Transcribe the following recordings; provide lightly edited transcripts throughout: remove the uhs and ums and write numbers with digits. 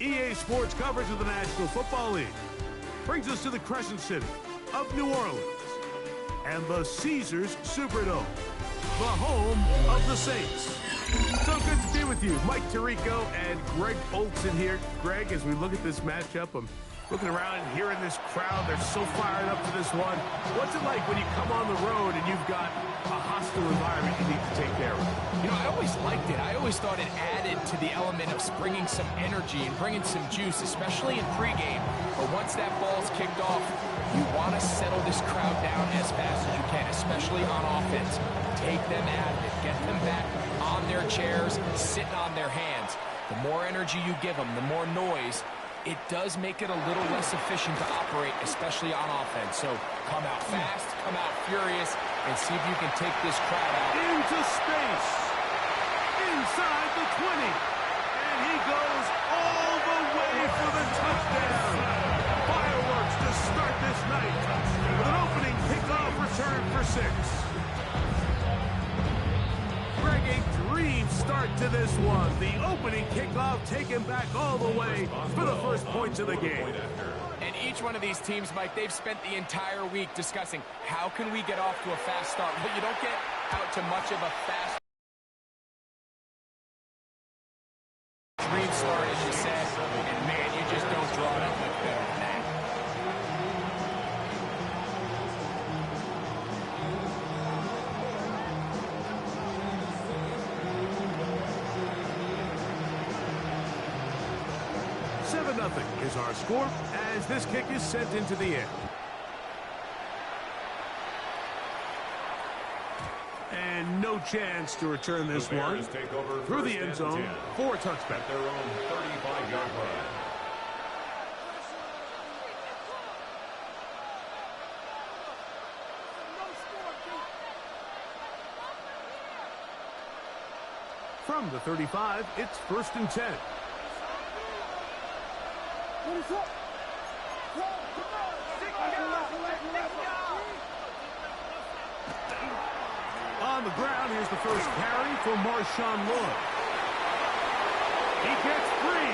EA Sports coverage of the National Football League brings us to the Crescent City of New Orleans and the Caesars Superdome, the home of the Saints. So good to be with you. Mike Tirico and Greg Olson here. Greg, as we look at this matchup, I'm looking around and hearing this crowd. They're so fired up to this one. What's it like when you come on the road and you've got a hostile environment you need to take care of? You know, I always liked it. I always thought it added to the element of bringing some energy and bringing some juice, especially in pregame. But once that ball's kicked off, you want to settle this crowd down as fast as you can, especially on offense. Take them out of it. Get them back on their chairs, sitting on their hands. The more energy you give them, the more noise, it does make it a little less efficient to operate, especially on offense. So come out fast, come out furious, and see if you can take this crowd out. Into space. Inside the 20. And he goes all the way for the touchdown. Fireworks to start this night with an opening kickoff return for 6. Greg, a dream start to this one. The opening kickoff taken back all the way for the first points of the game. And each one of these teams, Mike, they've spent the entire week discussing how can we get off to a fast start. But you don't get out to much of a fast dream start, as you said. And, man, you just don't draw it up much better than that. Nothing is our score as this kick is sent into the air. And no chance to return this one through the end zone for a touchback. Their own 35-yard line. From the 35, it's 1st and 10. On the ground, here's the first carry for Marshawn Lloyd. He gets free.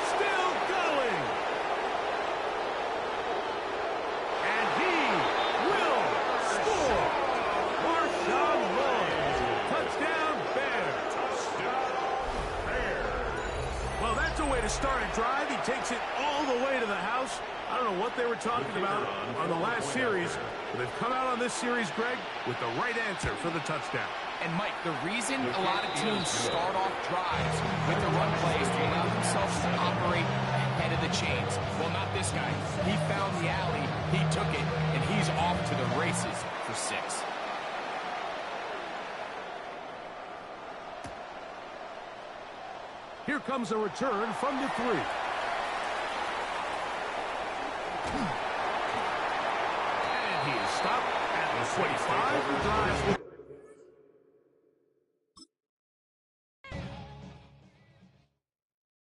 Still going. And he will score. Marshawn Lloyd. Touchdown, Bears. Touchdown, Bears. Well, that's a way to start a drive. He takes it all the way to the house. I don't know what they were talking about on the last series, but they've come out on this series, Greg, with the right answer for the touchdown. And, Mike, the reason a lot of teams start off drives with the run plays to allow themselves to operate ahead of the chains. Well, not this guy. He found the alley, he took it, and he's off to the races for 6. Here comes a return from the 3. And he is stopped at the 25. The drive.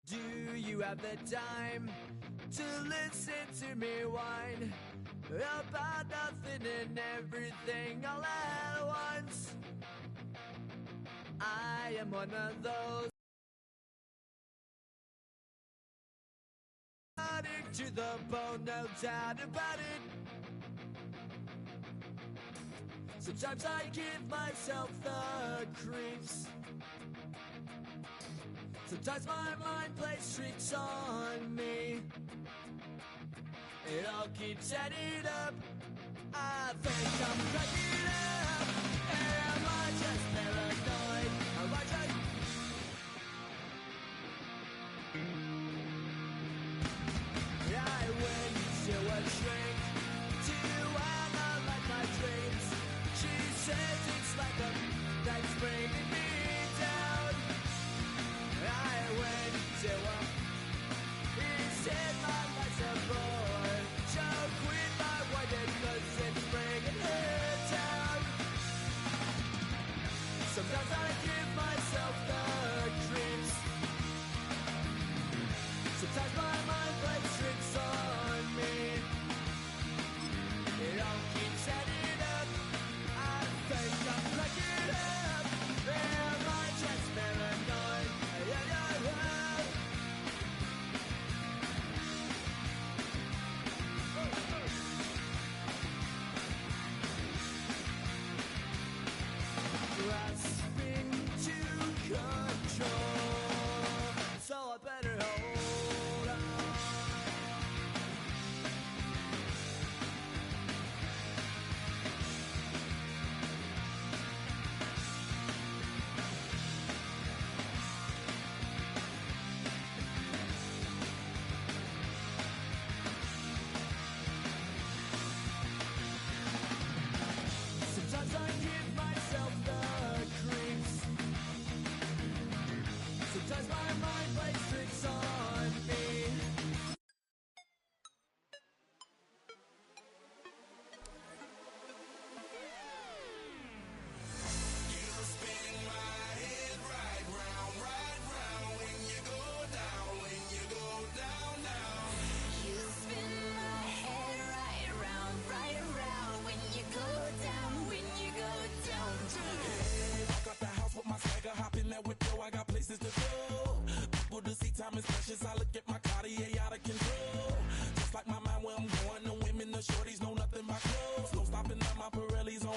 Do you have the time to listen to me whine about nothing and everything all at once? I am one of those to the bone, no doubt about it. Sometimes I give myself the creeps. Sometimes my mind plays tricks on me. It all keeps adding up. I think I'm cracking up. Am I just paranoid? Am I just... I went to a shrink to analyze my dreams. She says it's like a that's bringing me down. I went to a he said my life's a bore. So quit my wedding 'cause it's bringing her down. Sometimes I give myself the creeps. Sometimes my mind plays tricks on me. It all keeps adding up. I think I'm cracking up. Am I just paranoid? grasping to control. So I better hold on. Sometimes I give myself the creeps. Sometimes my mind plays tricks on me. You spin my head right round when you go down, down. You spin my head right around when you go down, I got the house with my swagger, hop in that window, I got places to go. People to see, time is precious, I look at my Cartier out of control. Just like my mind where I'm going, the women, the shorties know nothing but clothes. No stopping at my Pirelli's on.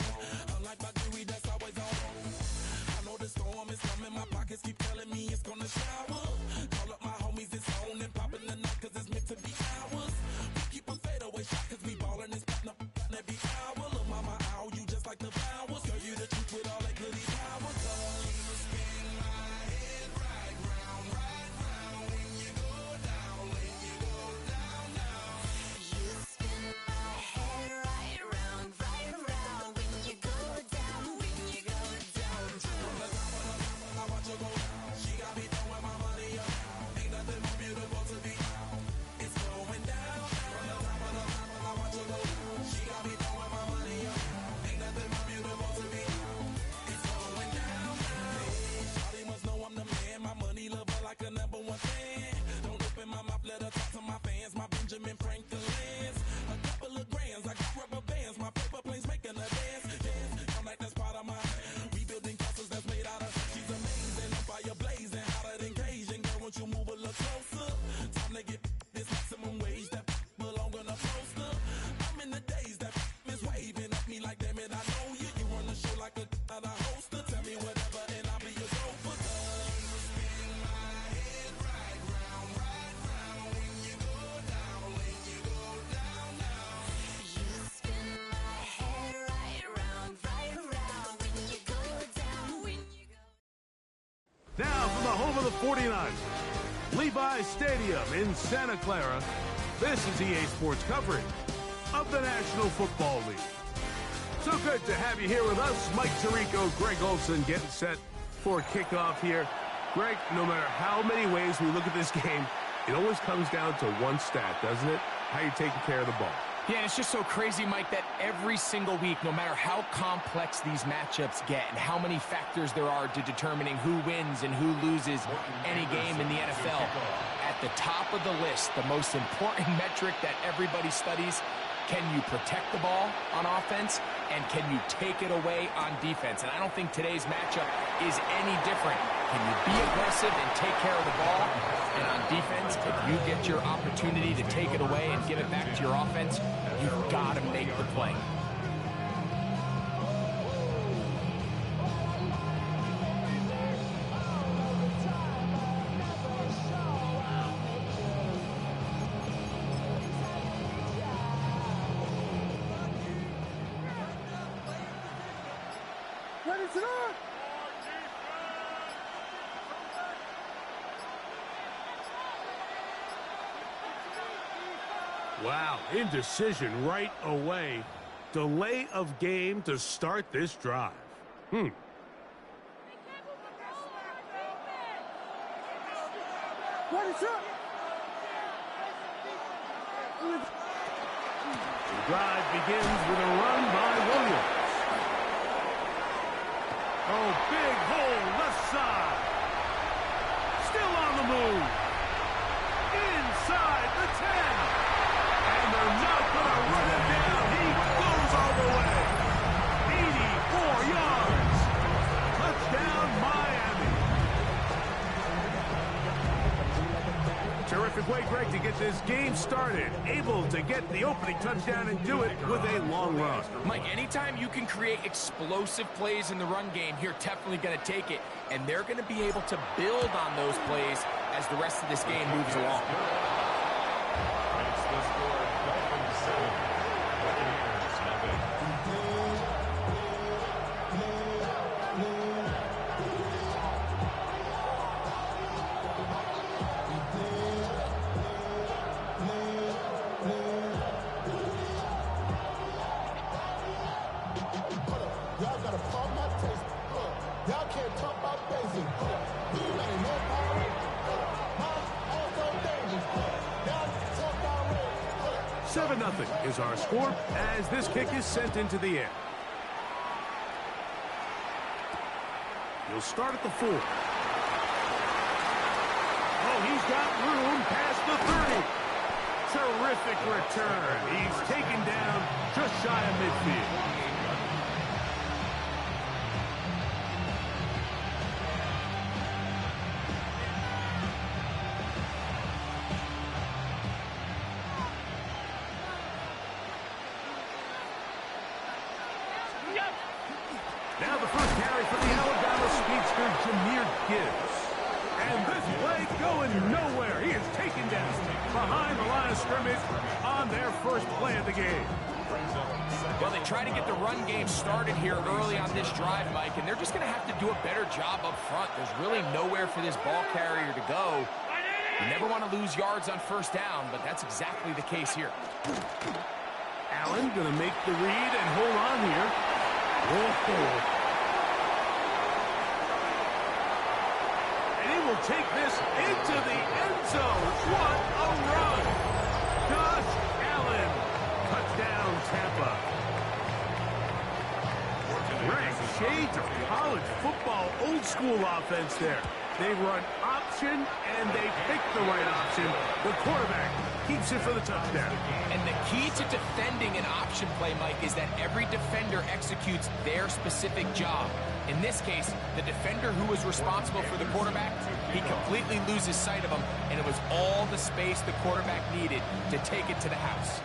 Unlike my jewelry, that's always on. I know the storm is coming, my pockets keep telling me it's gonna shower. Call up my homies, it's on and popping the night, cause it's meant to be ours. We keep a fadeaway shot, cause we ballin' and spittin' up every hour. Look, mama, ow, you just like the flowers. Girl, you the truth with all that goody power. You spin my head right round when you go down, down. You spin my head right around when you go down, From the top, I watch her go down. She got me throwing my money up. Ain't nothing more beautiful to be. It's going down. From the top, I watch her go down. She got me throwing my money up. Ain't nothing more beautiful to be. It's going down. Hey, Shawty must know I'm the man. My money lover like a number one fan. Don't open my mouth, let her talk to my fans. My Benjamin Franklin's. A couple of grands, I got rubber bands. My paper planes making a dance. I'm like that's part of my rebuilding castles that's made out of. She's amazing, I'm fire blazing, hotter than Cajun. Girl, won't you move a little closer? Time to get this maximum wage that belong on a poster. I'm in the days that is waving at me like, damn it, I know you. You run the show like a hoster. Tell me whatever and I'll be your gopher. You spin my head right round when you go down, down. You spin my head right around when you go down, Now from the home of the 49ers, Levi's Stadium in Santa Clara, this is EA Sports coverage of the National Football League. So good to have you here with us. Mike Tirico, Greg Olson getting set for kickoff here. Greg, no matter how many ways we look at this game, it always comes down to one stat, doesn't it? How you're taking care of the ball. Yeah, and it's just so crazy, Mike, that every single week, no matter how complex these matchups get and how many factors there are to determining who wins and who loses any game in the NFL, at the top of the list, the most important metric that everybody studies, can you protect the ball on offense and can you take it away on defense? And I don't think today's matchup is any different. Can you be aggressive and take care of the ball? And on defense, if you get your opportunity to take it away and give it back to your offense, you've got to make the play. Wow, indecision right away. Delay of game to start this drive. Drive begins with a run by Williams. Oh, big hole left side. Still on the move. Inside the 10. And they're not going to run it down. He goes all the way. 84 yards. Touchdown, Miami. Terrific defensive way, Greg, to get this game started. Able to get the opening touchdown and do it with a long run. Mike, anytime you can create explosive plays in the run game, you're definitely going to take it. And they're going to be able to build on those plays as the rest of this game moves along. It's the score, Dolphins 7, Buccaneers nothing. Y'all gotta pump my taste. Y'all can't talk about basic. You ain't no power. Also dangerous. Y'all talk about red. 7-0 is our score as this kick is sent into the air. He'll start at the 4. Oh, he's got room past the 30. Terrific return. He's taken down just shy of midfield. Now the first carry for the Alabama speedster, Jahmyr Gibbs. And this play going nowhere. He is taken down behind the line of scrimmage on their first play of the game. Well, they try to get the run game started here early on this drive, Mike, and they're just going to have to do a better job up front. There's really nowhere for this ball carrier to go. You never want to lose yards on first down, but that's exactly the case here. Allen going to make the read and hold on here. Whoa. And he will take this into the end zone. What a run. Josh Allen. Touchdown, Tampa. Right, shades of college football, old school offense there. They run option, and they pick the right option. The quarterback keeps it for the touchdown. And the key to defending an option play, Mike, is that every defender executes their specific job. In this case, the defender who was responsible for the quarterback, he completely loses sight of him, and it was all the space the quarterback needed to take it to the house.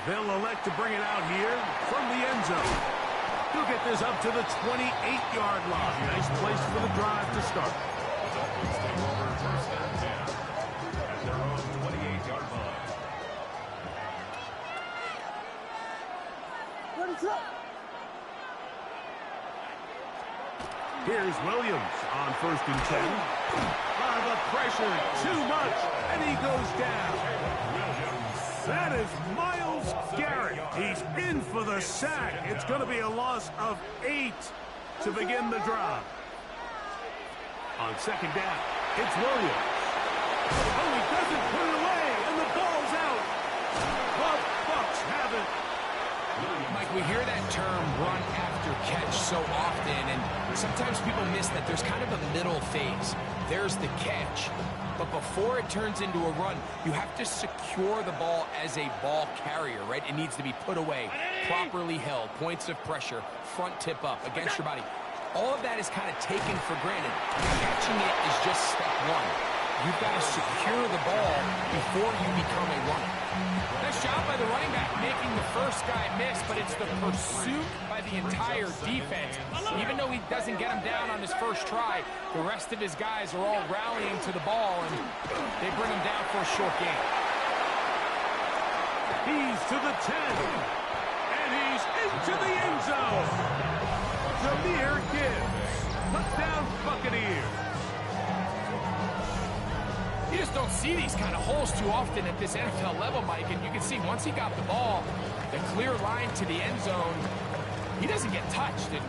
They'll elect to bring it out here from the end zone. He'll get this up to the 28-yard line. Nice place for the drive to start. The Dolphins take over first and 10 at their own 28-yard line. Here's Williams on first and 10. The pressure, too much, and he goes down. That is Myles Garrett. He's in for the sack. It's going to be a loss of 8 to begin the drive. On second down, it's Williams. Oh, he doesn't put it away, and the ball's out. The Bucs have it. Mike, we hear that term run after catch so often, and sometimes people miss that there's kind of a middle phase. There's the catch. But before it turns into a run, you have to secure the ball as a ball carrier, right? It needs to be put away, properly held, points of pressure, front tip up, against your body. All of that is kind of taken for granted. Catching it is just step one. You've got to secure the ball before you become a runner. Nice job by the running back making the first guy miss, but it's the pursuit by the entire defense. Even though he doesn't get him down on his first try, the rest of his guys are all rallying to the ball, and they bring him down for a short gain. He's to the 10, and he's into the end zone. Jahmyr Gibbs, touchdown Buccaneers. You just don't see these kind of holes too often at this NFL level, Mike, and you can see once he got the ball, the clear line to the end zone, he doesn't get touched. And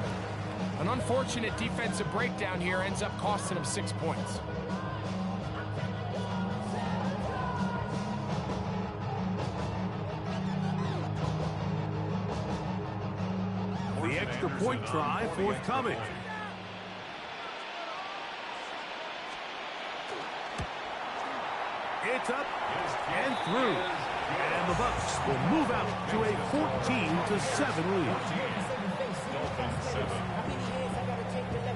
an unfortunate defensive breakdown here ends up costing him 6 points. The extra point try forthcoming. It's up and through. And the Bucs will move out to a 14-7 lead. Dolphins 7.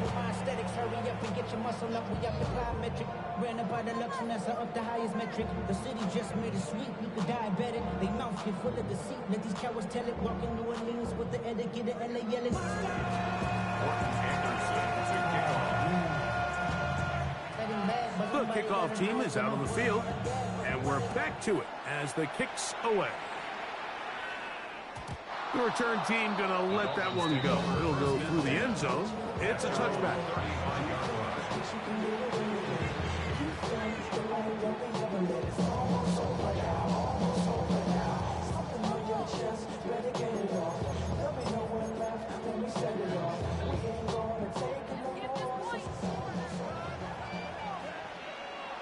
with my aesthetics. Hurry up and get your muscle up. We up the plyometric. Ran up by the luxury, that's up the highest metric. The city just made it sweet. You could diabetic. They mouth get full of deceit. Let these cowards tell it. Walking New Orleans with the etiquette of LA yelling. The kickoff team is out on the field, and we're back to it as the kick's away. The return team going to let that one go. It'll go through the end zone. It's a touchback.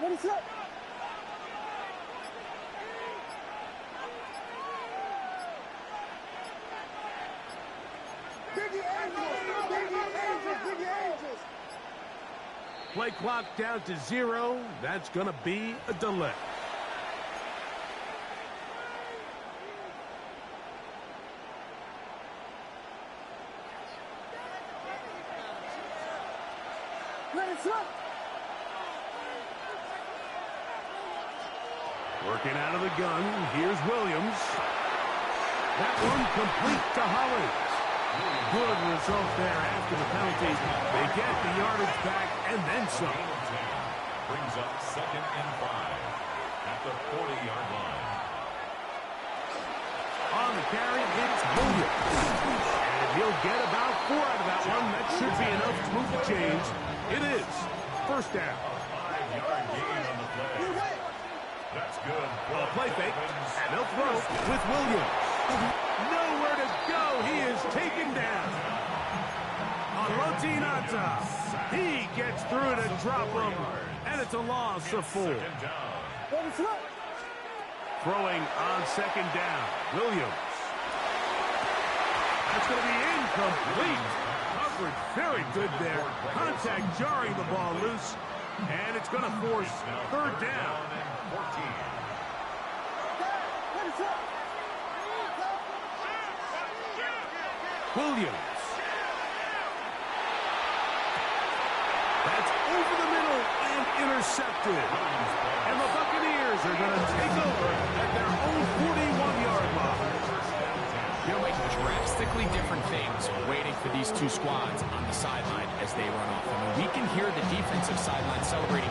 What is up? Play clock down to 0. That's going to be a delay. Working out of the gun. Here's Williams. That one complete to Hollins. Good result there after the penalty. They get the yardage back and then some. Brings up 2nd and 5 at the 40-yard line. On the carry, it's Williams. And he'll get about 4 out of that one. That should be enough to move the chains. It is. First down. A 5-yard gain on the play. That's good. A play fake, and they'll throw with Williams. Nowhere to go. He is taken down. On Rotinata. He gets through to drop him, and it's a loss of 4. Throwing on 2nd down. Williams. That's going to be incomplete. Coverage very good there. Contact jarring the ball loose, and it's going to force 3rd down. 14. Williams. That's over the middle and intercepted. And the Buccaneers are going to take over at their own 41-yard line. You know, Mike, drastically different things waiting for these two squads on the sideline as they run off. I mean, we can hear the defensive sideline celebrating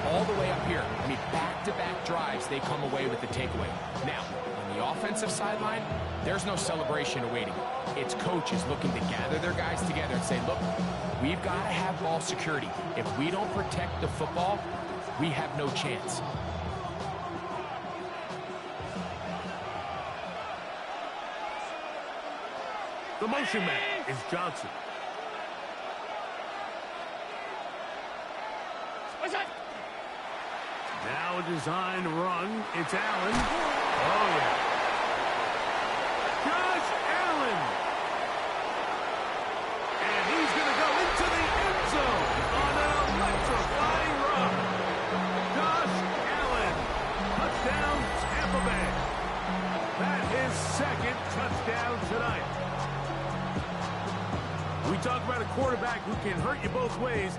all the way up here. I mean, back-to-back drives, they come away with the takeaway. Now, on the offensive sideline, there's no celebration awaiting. It's coaches looking to gather their guys together and say, look, we've got to have ball security. If we don't protect the football, we have no chance. The motion man is Johnson. Now a designed run. It's Allen. Oh, yeah. Josh Allen. And he's going to go into the end zone on an electrifying run. Josh Allen. Touchdown, Tampa Bay. That is 2nd touchdown tonight. We talk about a quarterback who can hurt you both ways.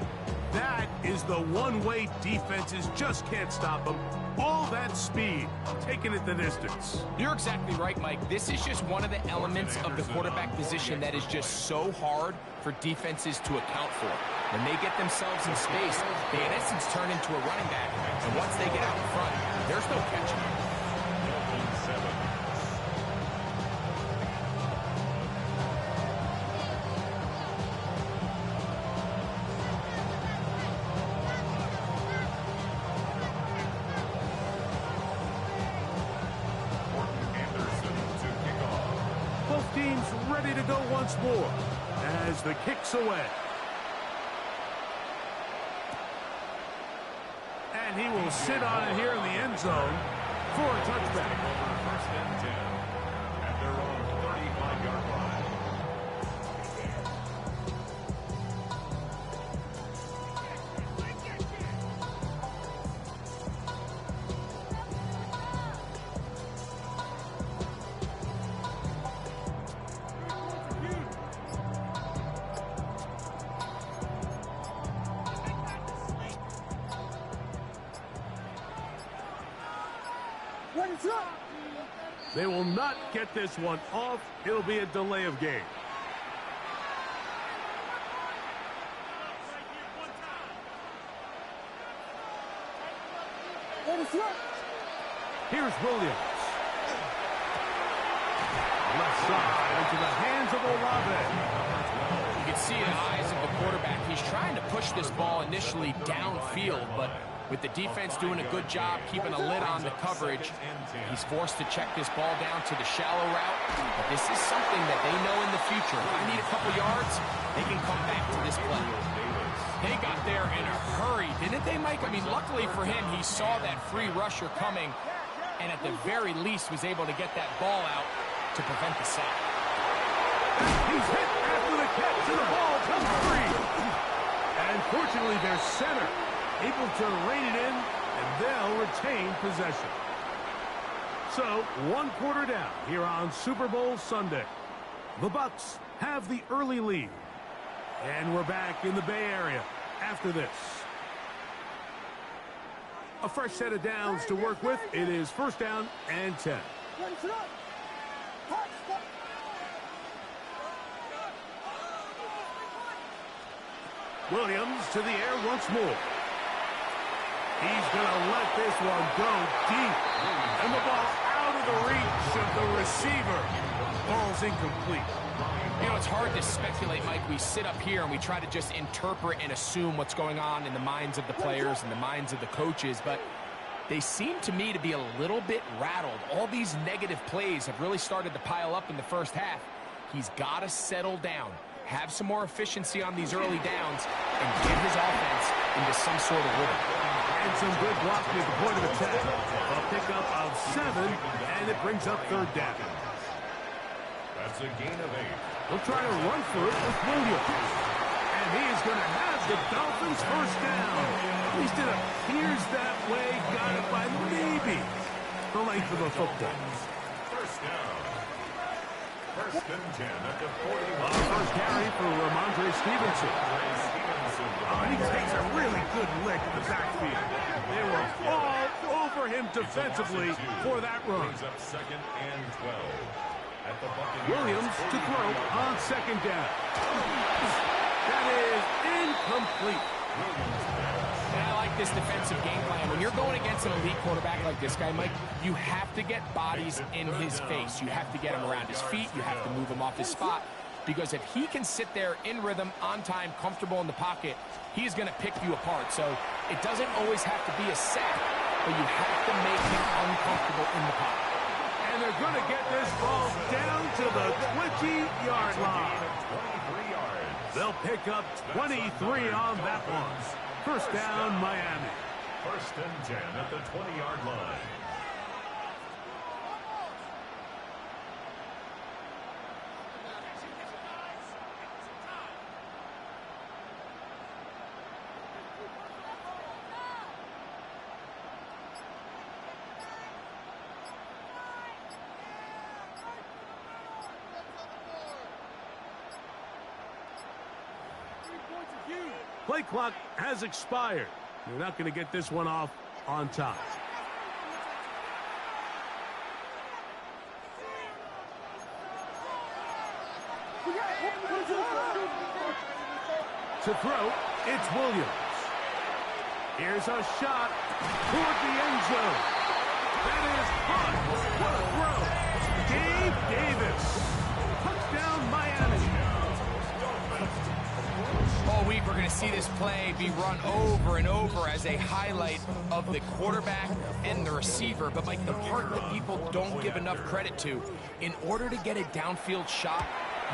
That is the one-way defenses just can't stop him. All that speed, taking it the distance. You're exactly right, Mike. This is just one of the elements of the quarterback position that is just so hard for defenses to account for. When they get themselves in space, they in essence turn into a running back. And once they get out in front, there's no catching them. 7. Both teams ready to go once more as the kick's away. And he will sit on it here in the end zone for a touchback. 1st and 10 at their own 35-yard line. They will not get this one off. It'll be a delay of game. Here's Williams. Left side into the hands of Olave. You can see in the eyes of the quarterback, he's trying to push this ball initially downfield, but with the defense doing a good job keeping a lid on the coverage, he's forced to check this ball down to the shallow route. But this is something that they know in the future. If I need a couple yards, they can come back to this play. They got there in a hurry, didn't they, Mike? I mean, luckily for him, he saw that free rusher coming, and at the very least was able to get that ball out to prevent the sack. He's hit after the catch, and the ball comes free. And fortunately, their center able to rein it in, and they'll retain possession. So, 1 quarter down here on Super Bowl Sunday. The Bucs have the early lead. And we're back in the Bay Area after this. A fresh set of downs to work with. It is 1st down and 10. Williams to the air once more. He's going to let this one go deep. And the ball out of the reach of the receiver. Ball's incomplete. You know, it's hard to speculate, Mike. We sit up here and we try to just interpret and assume what's going on in the minds of the players and the minds of the coaches, but they seem to me to be a little bit rattled. All these negative plays have really started to pile up in the first half. He's got to settle down, have some more efficiency on these early downs, and get his offense into some sort of rhythm. And some good blocking at the point of attack. A pickup of 7, and it brings up 3rd down. That's a gain of 8. He'll try to run for it with Williams. And he is going to have the Dolphins' 1st down. At least it appears that way. Got it by maybe the length of a football. 1st down. 1st and 10 at the 41. First carry for Ramondre Stevenson. And he takes a really good lick at the backfield. They were all over him defensively for that run. Brings up 2nd and 12. Williams to throw on 2nd down. That is incomplete. And I like this defensive game plan. When you're going against an elite quarterback like this guy, Mike, you have to get bodies in his face. You have to get him around his feet. You have to move him off his spot. Because if he can sit there in rhythm, on time, comfortable in the pocket, he's going to pick you apart. So it doesn't always have to be a sack, but you have to make him uncomfortable in the pocket. And they're going to get this ball down to the 20-yard line. 23 yards. They'll pick up 23 on that one. 1st down, Miami. 1st and 10 at the 20-yard line. Play clock has expired. They're not going to get this one off on time. To throw, it's Williams. Here's a shot toward the end zone. That is hot. What a throw. Gabe Davis. Touchdown, Miami. All week, we're going to see this play be run over and over as a highlight of the quarterback and the receiver. But, Mike, the part that people don't give enough credit to, in order to get a downfield shot,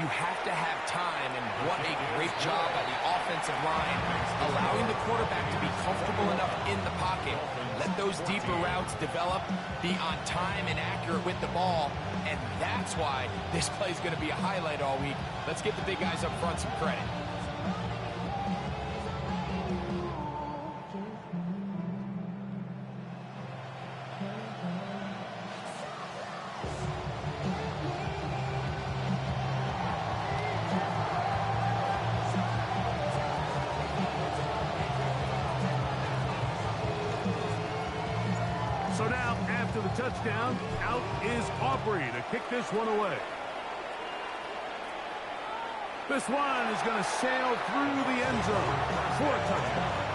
you have to have time, and what a great job by the offensive line, allowing the quarterback to be comfortable enough in the pocket, let those deeper routes develop, be on time and accurate with the ball, and that's why this play is going to be a highlight all week. Let's give the big guys up front some credit. the touchdown. Out is Aubrey to kick this one away. This one is going to sail through the end zone for a touchdown.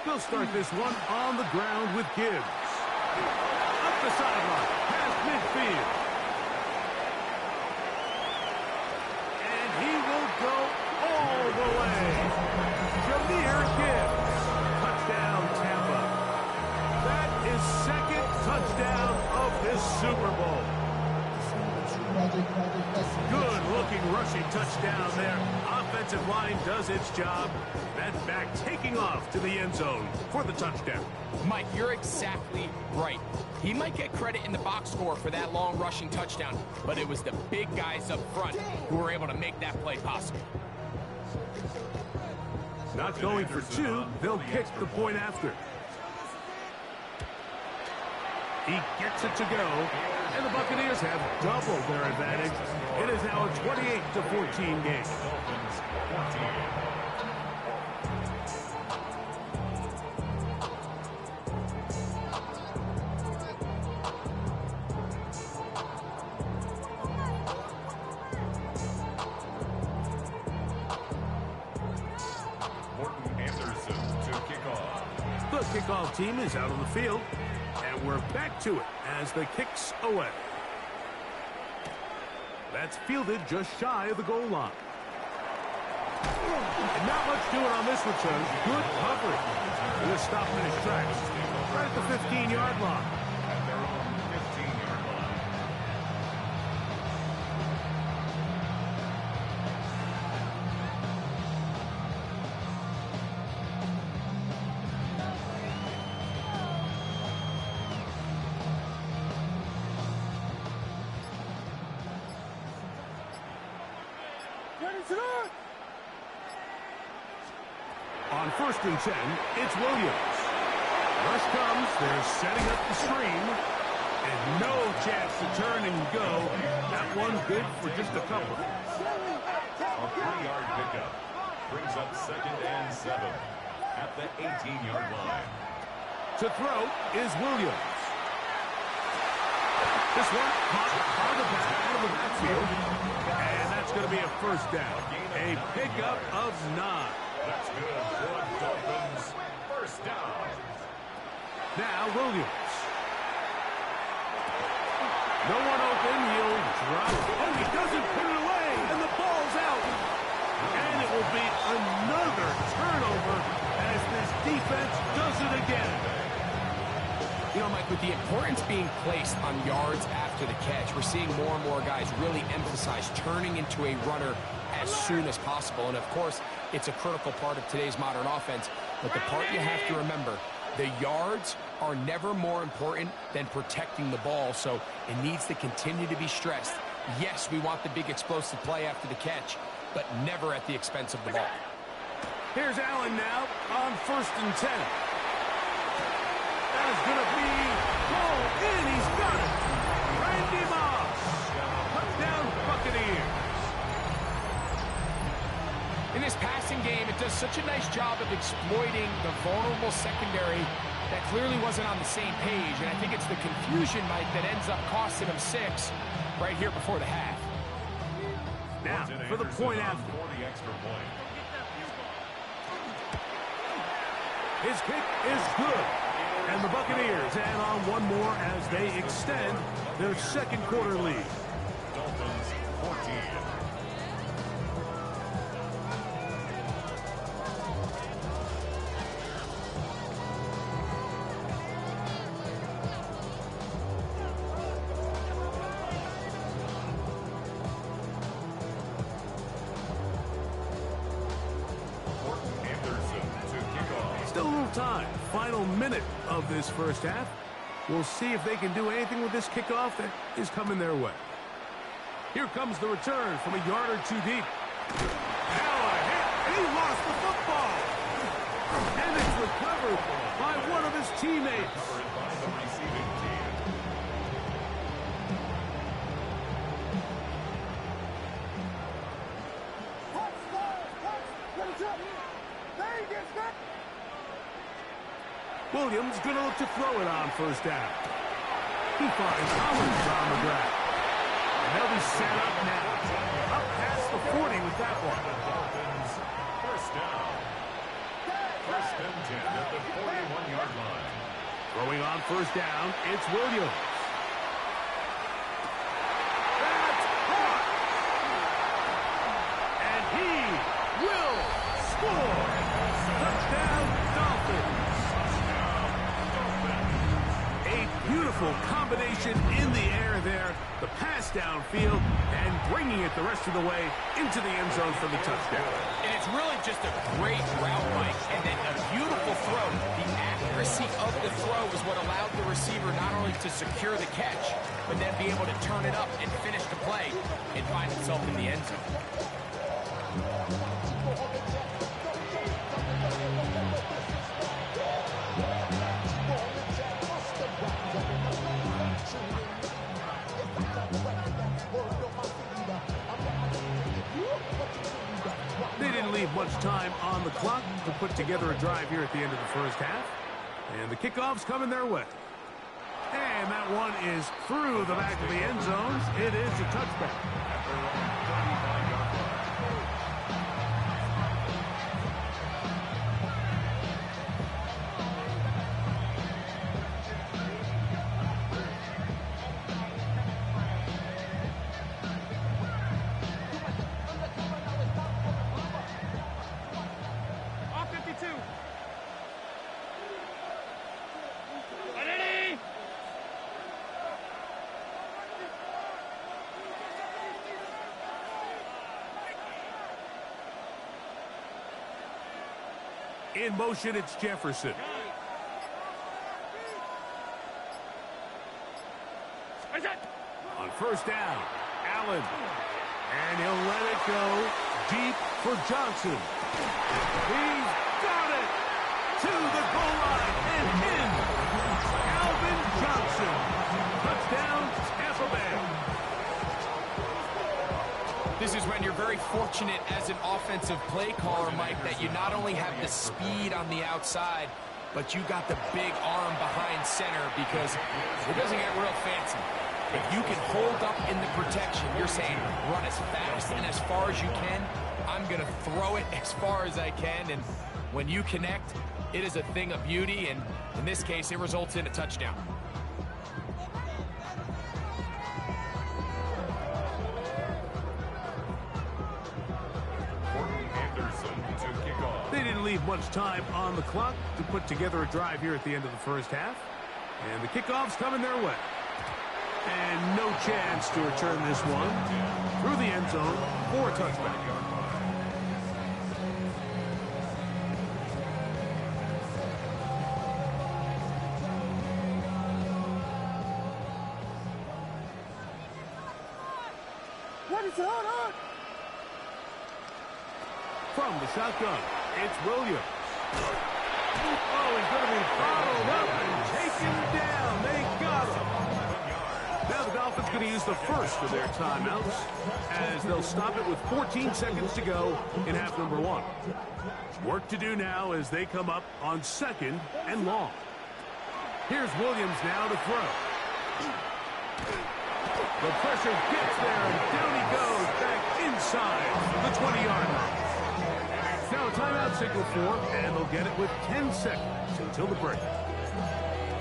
They'll start this one on the ground with Gibbs. Up the sideline, past midfield. And he will go all the way. Jahmyr Gibbs. Touchdown, Tampa. That is second touchdown of this Super Bowl. Good-looking rushing touchdown there. Offensive line does its job. That back taking off to the end zone for the touchdown. Mike, you're exactly right. He might get credit in the box score for that long rushing touchdown, but it was the big guys up front who were able to make that play possible. Not going for two, they'll kick the point after. He gets it to go, and the Buccaneers have doubled their advantage. It is now a 28-14 game. The kickoff team is out on the field, and we're back to it as the kick's away. That's fielded just shy of the goal line. And not much doing on this return. Good coverage. We'll stop in his tracks right at the 15-yard line. At their own 15-yard line. On 1st and 10, it's Williams. Rush comes, they're setting up the screen, and no chance to turn and go. That one good for just a couple. A 3-yard pickup brings up 2nd and 7 at the 18-yard line. To throw is Williams. This one caught out of the backfield, and that's going to be a first down. A pickup of 9. That's good for the Dolphins. First down. Now Williams. No one open. He'll drop. Oh, he doesn't put it away, and the ball's out. And it will be another turnover as this defense does it again. You know, Mike, with the importance being placed on yards after the catch, we're seeing more and more guys really emphasize turning into a runner as soon as possible. And, of course, it's a critical part of today's modern offense. But the part you have to remember, the yards are never more important than protecting the ball. So it needs to continue to be stressed. Yes, we want the big explosive play after the catch, but never at the expense of the ball. Here's Allen now on 1st and 10. That is going to be pulled in. He's got it. Randy Moss. Touchdown Buccaneers. In this passing game, it does such a nice job of exploiting the vulnerable secondary that clearly wasn't on the same page. And I think it's the confusion, Mike, that ends up costing him 6 right here before the half. Now, for the point after. For the extra point. His kick is good. And the Buccaneers add on one more as they extend their second quarter lead. Dolphins 14. Still a little time. Final minute of this first half. We'll see if they can do anything with this kickoff that is coming their way. Here comes the return from a yard or two deep. Now a hit, and he lost the football. And it's recovered by one of his teammates. Covered by the receiving team. Williams going to look to throw it on first down. He finds Collins on the ground. And they'll be set up now. Up past the 40 with that one. The Dolphins, first down. First and 10 at the 41-yard line. Throwing on first down, it's Williams. That's caught. And he will score. Touchdown, Dolphins. A beautiful combination in the air there. The pass downfield and bringing it the rest of the way into the end zone for the touchdown. And it's really just a great route, Mike, and then a beautiful throw. The accuracy of the throw is what allowed the receiver not only to secure the catch, but then be able to turn it up and finish the play and find himself in the end zone. They didn't leave much time on the clock to put together a drive here at the end of the first half. And the kickoff's coming their way. And that one is through the back of the end zone. It is a touchback. In motion, it's Jefferson. On first down, Allen. And he'll let it go deep for Johnson. He's got it to the goal line and in. Alvin Johnson. Touchdown, Tampa Bay. This is when you're very fortunate as an offensive play caller, Mike, that you not only have the speed on the outside, but you got the big arm behind center because it doesn't get real fancy. If you can hold up in the protection, you're saying run as fast and as far as you can. I'm going to throw it as far as I can, and when you connect, it is a thing of beauty, and in this case, it results in a touchdown. They didn't leave much time on the clock to put together a drive here at the end of the first half. And the kickoff's coming their way. And no chance to return this one through the end zone for a touchback. What is on? From the shotgun, it's Williams. Oh, he's going to be followed up and taken down. They got him. Now the Dolphins going to use the first of their timeouts as they'll stop it with 14 seconds to go in half number one. Work to do now as they come up on second and long. Here's Williams now to throw. The pressure gets there, and down he goes back inside the 20-yard line. Now a timeout signal for, and they'll get it with 10 seconds until the break.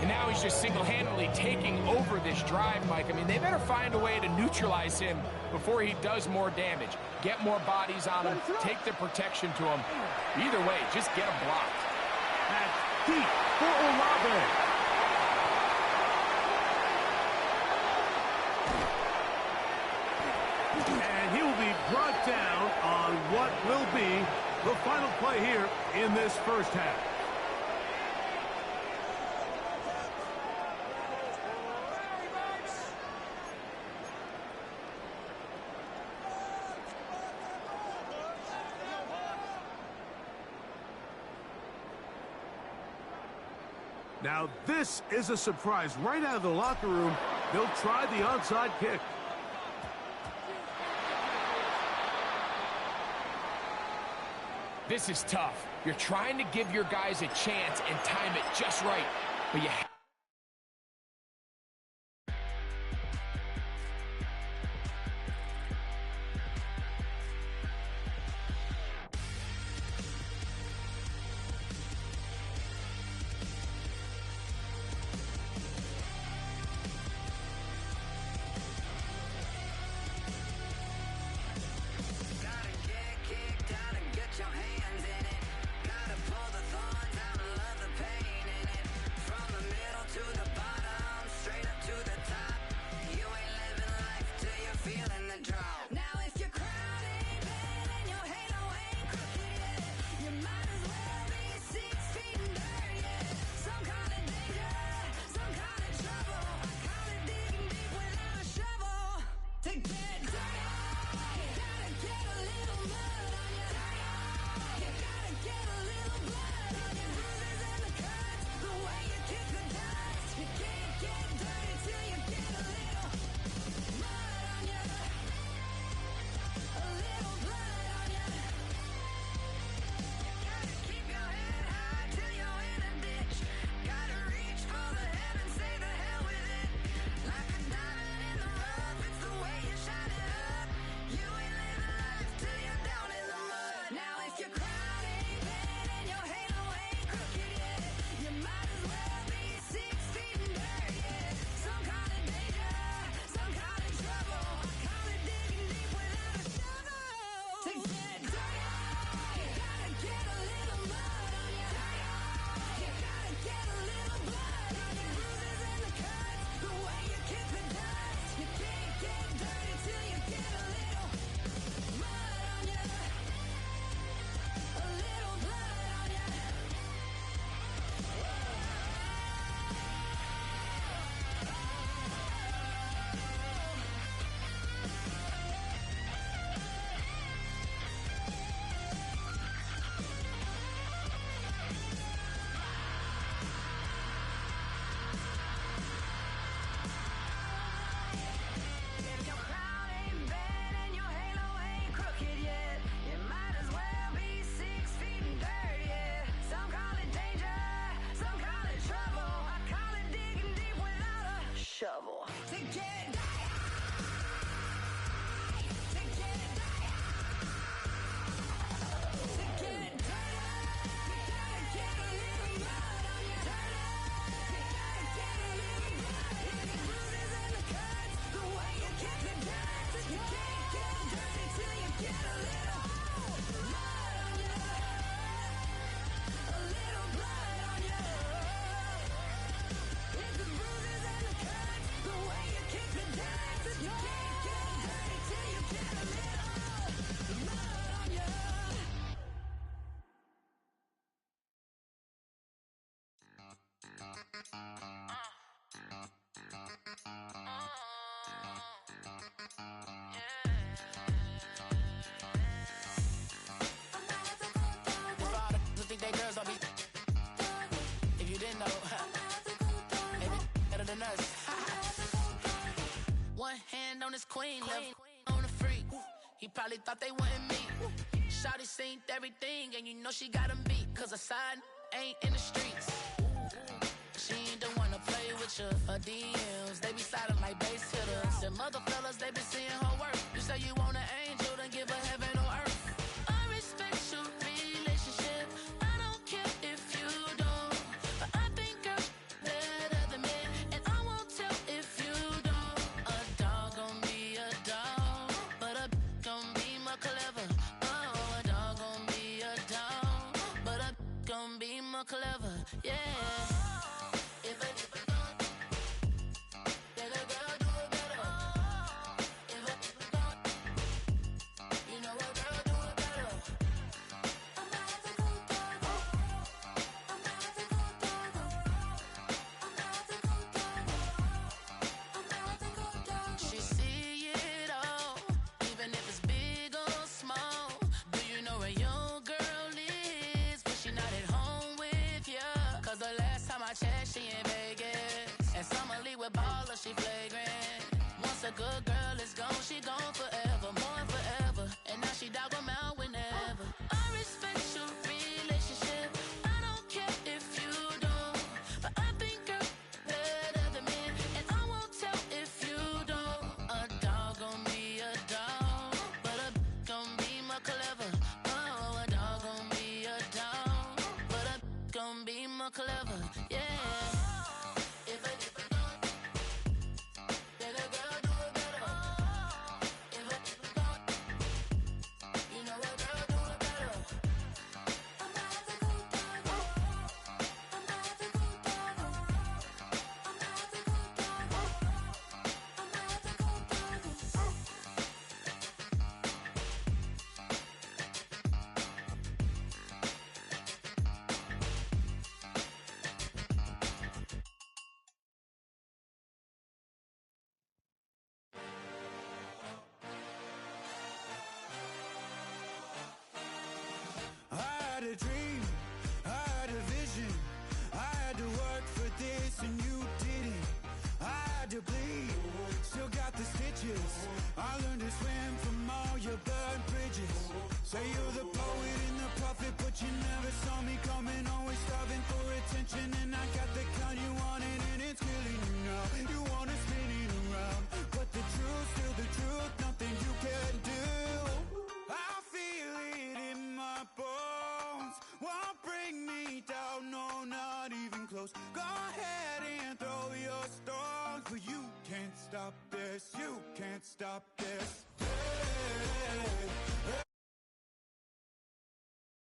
And now he's just single-handedly taking over this drive, Mike. I mean, they better find a way to neutralize him before he does more damage. Get more bodies on him, take the protection to him. Either way, just get him blocked. That's deep for Olave. And he will be brought down on what will be the final play here in this first half. Now this is a surprise. Right out of the locker room, they'll try the onside kick. This is tough. You're trying to give your guys a chance and time it just right, but you shovel. One hand on his queen, left on the freak. He probably thought they wouldn't meet. Shawty seen everything, and you know she got him beat. Cause her side ain't in the streets. She ain't the one to play with you. Her DMs, they be silent like bass hitters. Them other fellas, they be seeing her work. You say you want an angel, then give her heaven on earth. I respect your relationship. I don't care if you don't. But I think I'm better than men. And I won't tell if you don't. A dog gon' be a dog. But a gon' be more clever. Oh, a dog gon' be a dog. But a gon' be more clever. Yeah. The last Good girl is gone, she gone forever, more than forever. And now she dog 'em out whenever. I respect your relationship. I don't care if you don't, but I think you're better than me, and I won't tell if you don't. A dog gon' be a dog, but a gon' be more clever. Oh, a dog gon' be a dog, but a gon' be more clever. Yeah. If a then a girl do it better. If a you know a girl do it better. I'm a ethical dog. I'm a ethical dog. I'm a ethical dog. I'm a ethical dog. I had a dream, I had a vision. I had to work for this and you didn't. I had to bleed, still got the stitches. I learned to swim from all your burned bridges. Say you're the poet and the prophet, but you never saw me coming. Always starving for attention, and I got the kind you wanted, and it's killing you now. You wanna spin it around, but the truth's still the truth. Nothing you can do. I feel it in my bones. Won't bring me down, no, not even close. Go ahead and throw your stones, but you can't stop this. You can't stop this. Hey, hey.